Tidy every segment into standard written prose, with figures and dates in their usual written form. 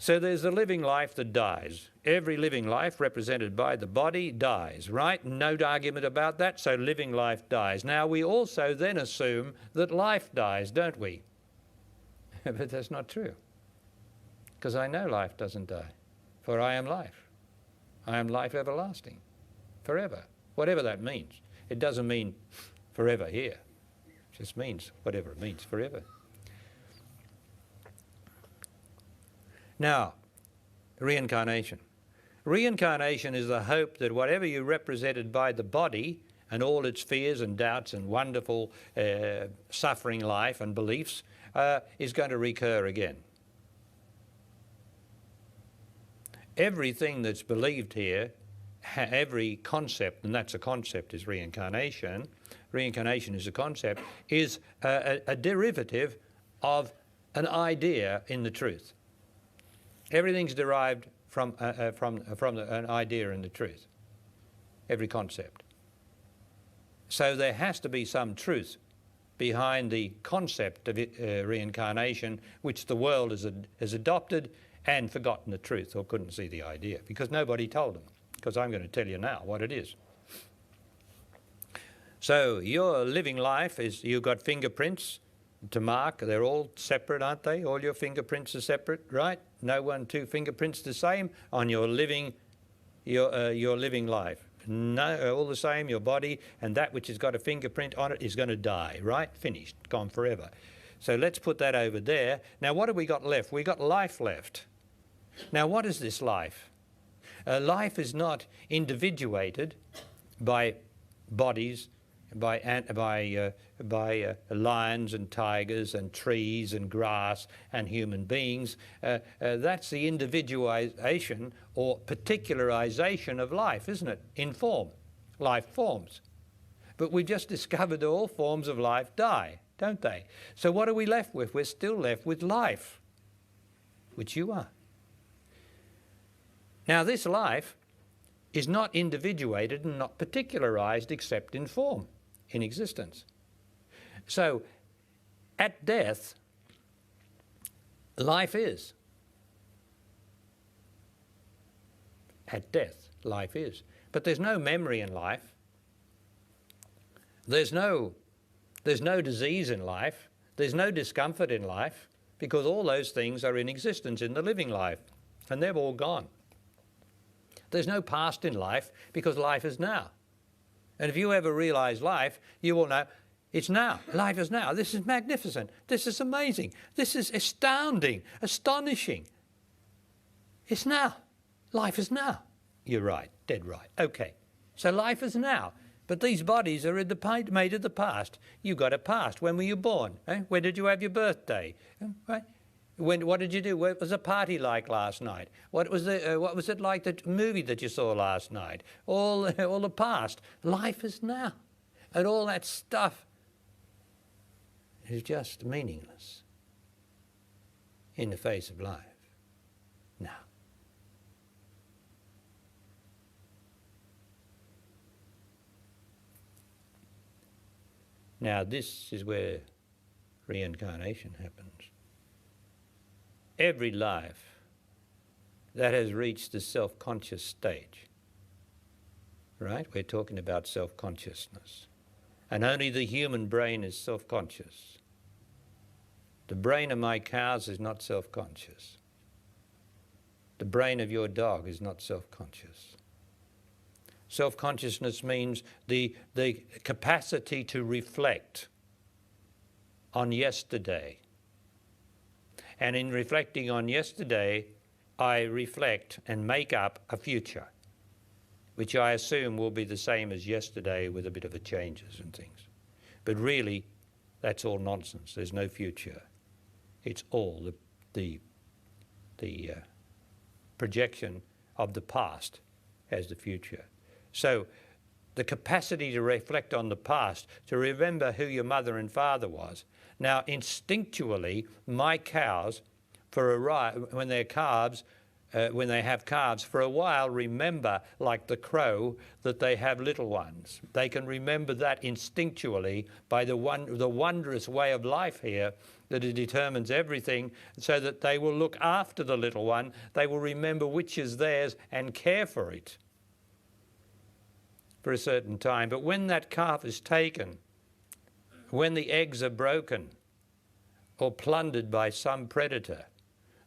So there's the living life that dies. Every living life represented by the body dies, right? No argument about that, so living life dies. Now we also then assume that life dies, don't we? But that's not true. Because I know life doesn't die. For I am life. I am life everlasting. Forever. Whatever that means. It doesn't mean forever here. It just means whatever it means, forever. Now, reincarnation. Reincarnation is the hope that whatever you represented by the body and all its fears and doubts and wonderful suffering life and beliefs is going to recur again. Everything that's believed here, every concept, and that's a concept, is reincarnation. Reincarnation is a concept, is a derivative of an idea in the truth. Everything's derived from an idea in the truth, every concept. So there has to be some truth behind the concept of reincarnation, which the world has adopted and forgotten the truth or couldn't see the idea because nobody told them, because I'm going to tell you now what it is. So your living life is, you've got fingerprints to mark. They're all separate, aren't they? All your fingerprints are separate, right? No two fingerprints the same on your living life. No, all the same, your body, and that which has got a fingerprint on it is going to die, right? Finished, gone forever. So let's put that over there. Now what have we got left? We've got life left. Now what is this life? Life is not individuated by bodies, by lions and tigers and trees and grass and human beings. That's the individualization or particularization of life, isn't it? In form. Life forms. But we just discovered that all forms of life die, don't they? So what are we left with? We're still left with life, which you are. Now this life is not individuated and not particularized except in form, in existence. So at death, life is. At death, life is. But there's no memory in life. There's no disease in life. There's no discomfort in life, because all those things are in existence in the living life, and they've all gone. There's no past in life, because life is now. And if you ever realize life, you will know it's now. Life is now. This is magnificent. This is amazing. This is astounding, astonishing. It's now. Life is now. You're right, dead right. Okay. So life is now. But these bodies are made of the past. You got a past. When were you born? Eh? When did you have your birthday? Right? What did you do? What was the party like last night? What was it like, the movie that you saw last night? All the past. Life is now. And all that stuff is just meaningless in the face of life. Now. Now this is where reincarnation happens. Every life that has reached the self-conscious stage, right? We're talking about self-consciousness. And only the human brain is self-conscious. The brain of my cows is not self-conscious. The brain of your dog is not self-conscious. Self-consciousness means the capacity to reflect on yesterday. And in reflecting on yesterday, I reflect and make up a future, which I assume will be the same as yesterday with a bit of a changes and things. But really, that's all nonsense. There's no future. It's all the projection of the past as the future. So the capacity to reflect on the past, to remember who your mother and father was. Now, instinctually, my cows, when they're calves, when they have calves, for a while remember, like the crow, that they have little ones. They can remember that instinctually by the wondrous way of life here, that it determines everything, so that they will look after the little one. They will remember which is theirs and care for it for a certain time. But when that calf is taken, when the eggs are broken or plundered by some predator,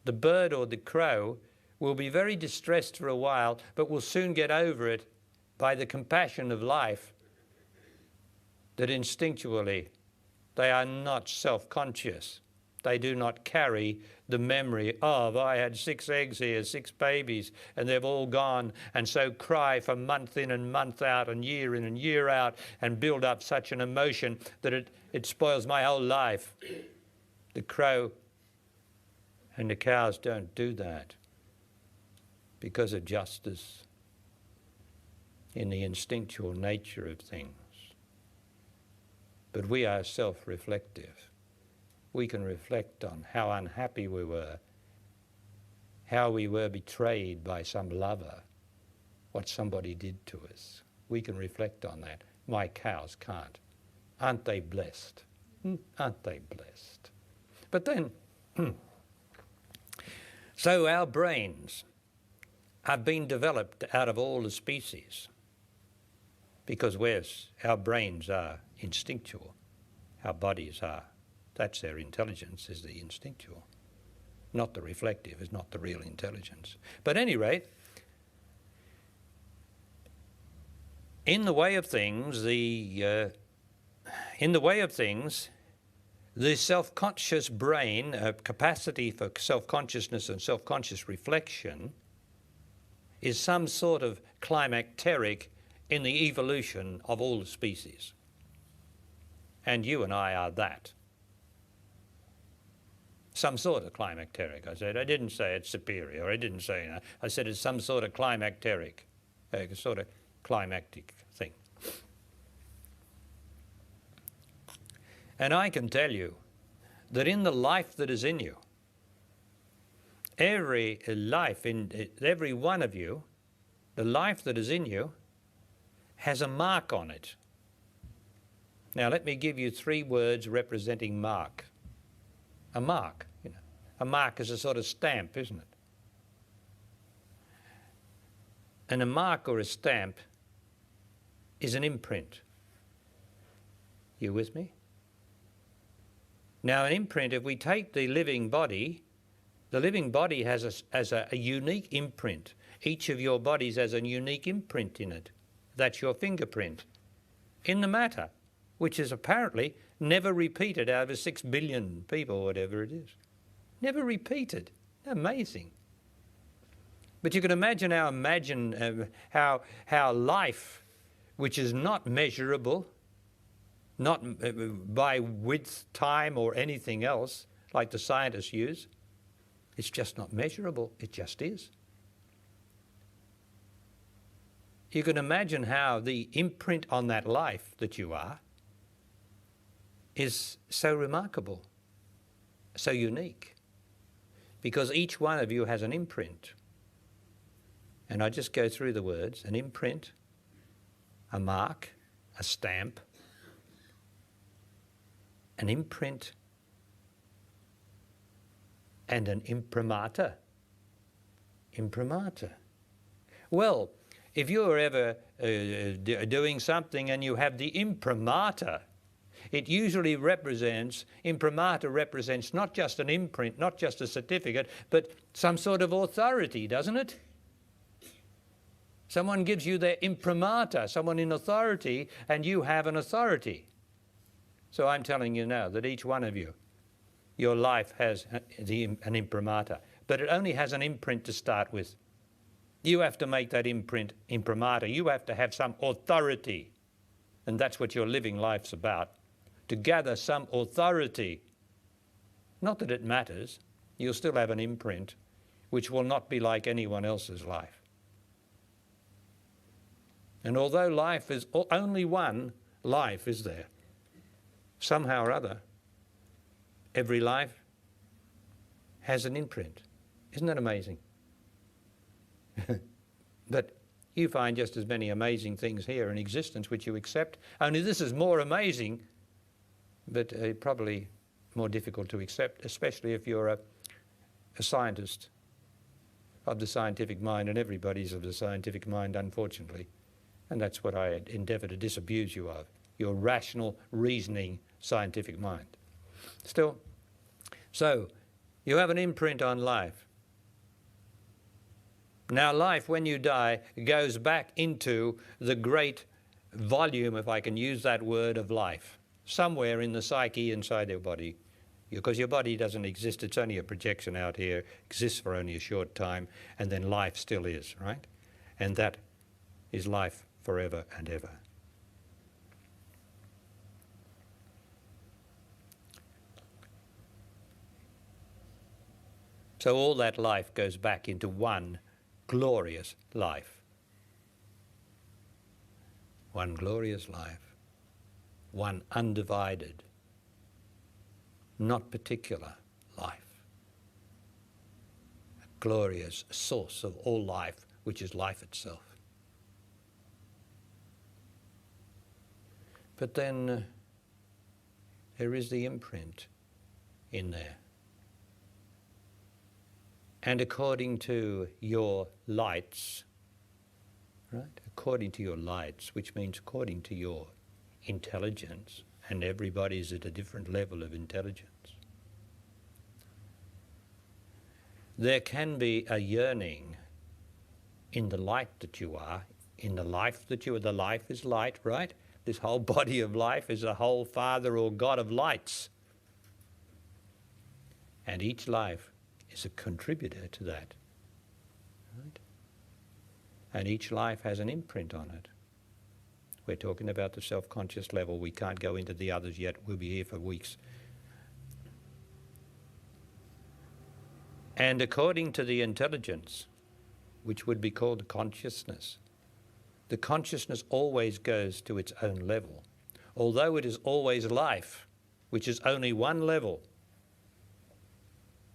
the bird or the crow will be very distressed for a while, but will soon get over it by the compassion of life, that instinctually they are not self-conscious. They do not carry the memory of, I had 6 eggs here, 6 babies, and they've all gone, and so cry for month in and month out and year in and year out and build up such an emotion that it spoils my whole life. The crow and the cows don't do that because of justice in the instinctual nature of things. But we are self-reflective. We can reflect on how unhappy we were, how we were betrayed by some lover, what somebody did to us. We can reflect on that. My cows can't. Aren't they blessed? Aren't they blessed? But then, so our brains have been developed out of all the species because our brains are instinctual, our bodies are. That's their intelligence, is the instinctual. Not the reflective, is not the real intelligence. But at any rate, in the way of things, the self-conscious brain, capacity for self-consciousness and self-conscious reflection, is some sort of climacteric in the evolution of all the species. And you and I are that. Some sort of climacteric, I said. I didn't say it's superior. I didn't say, I said it's some sort of climacteric, a sort of climactic thing. And I can tell you that in the life that is in you, every life in every one of you, the life that is in you has a mark on it. Now let me give you 3 words representing mark. A mark, you know. A mark is a sort of stamp, isn't it? And a mark or a stamp is an imprint. You with me? Now an imprint, if we take the living body has a unique imprint. Each of your bodies has a unique imprint in it. That's your fingerprint in the matter, which is apparently never repeated out of 6 billion people, whatever it is. Never repeated. Amazing. But you can imagine how life, which is not measurable, not by width, time, or anything else, like the scientists use, it's just not measurable. It just is. You can imagine how the imprint on that life that you are is so remarkable, so unique, because each one of you has an imprint. And I just go through the words: an imprint, a mark, a stamp, an imprint, and an imprimatur. Imprimatur. Well, if you're ever doing something and you have the imprimatur, it usually represents, imprimatur represents not just an imprint, not just a certificate, but some sort of authority, doesn't it? Someone gives you their imprimatur, someone in authority, and you have an authority. So I'm telling you now that each one of you, your life has an imprimatur, but it only has an imprint to start with. You have to make that imprint imprimatur. You have to have some authority, and that's what your living life's about. To gather some authority. Not that it matters, you'll still have an imprint which will not be like anyone else's life. And although life is only one life, is there, somehow or other, every life has an imprint. Isn't that amazing? But you find just as many amazing things here in existence which you accept, only this is more amazing, but probably more difficult to accept, especially if you're a scientist of the scientific mind, and everybody's of the scientific mind, unfortunately. And that's what I endeavour to disabuse you of, your rational, reasoning, scientific mind. Still, so you have an imprint on life. Now life, when you die, goes back into the great volume, if I can use that word, of life, somewhere in the psyche inside your body. Because your body doesn't exist, it's only a projection out here, exists for only a short time, and then life still is, right? And that is life forever and ever. So all that life goes back into one glorious life. One glorious life. One undivided, not particular life. A glorious source of all life, which is life itself. But then there is the imprint in there. And according to your lights, right? According to your lights, which means according to your intelligence, and everybody's at a different level of intelligence, there can be a yearning in the light that you are, in the life that you are. The life is light, right? This whole body of life is a whole Father or God of lights. And each life is a contributor to that, right? And each life has an imprint on it. We're talking about the self-conscious level. We can't go into the others yet. We'll be here for weeks. And according to the intelligence, which would be called the consciousness always goes to its own level. Although it is always life, which is only one level,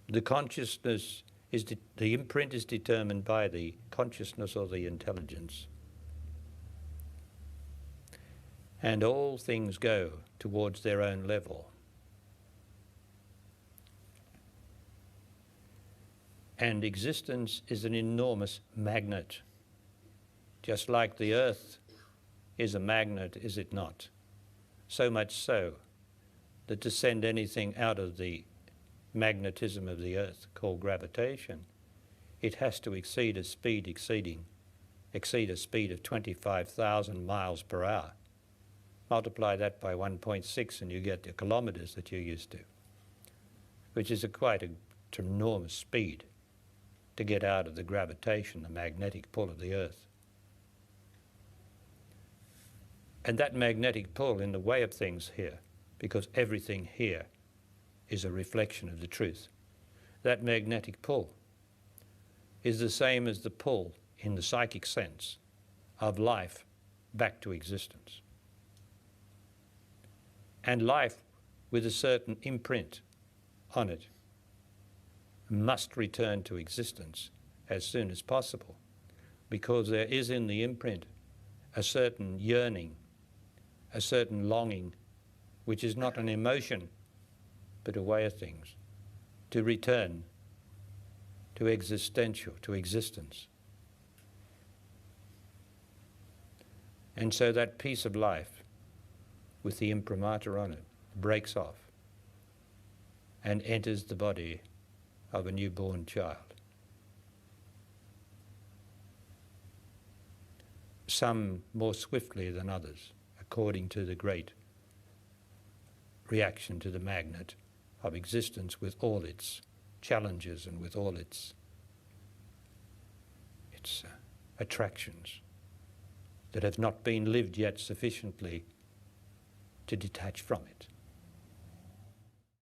the consciousness is, the imprint is determined by the consciousness or the intelligence. And all things go towards their own level. And existence is an enormous magnet. Just like the earth is a magnet, is it not? So much so that to send anything out of the magnetism of the earth, called gravitation, it has to exceed a speed of 25,000 miles per hour. Multiply that by 1.6 and you get the kilometers that you're used to, which is quite an enormous speed to get out of the gravitation, the magnetic pull of the earth. And that magnetic pull in the way of things here, because everything here is a reflection of the truth, that magnetic pull is the same as the pull in the psychic sense of life back to existence. And life with a certain imprint on it must return to existence as soon as possible, because there is in the imprint a certain yearning, a certain longing, which is not an emotion, but a way of things, to return to existential, to existence. And so that piece of life with the imprimatur on it breaks off and enters the body of a newborn child. Some more swiftly than others, according to the great reaction to the magnet of existence with all its challenges and with all its attractions that have not been lived yet sufficiently to detach from it.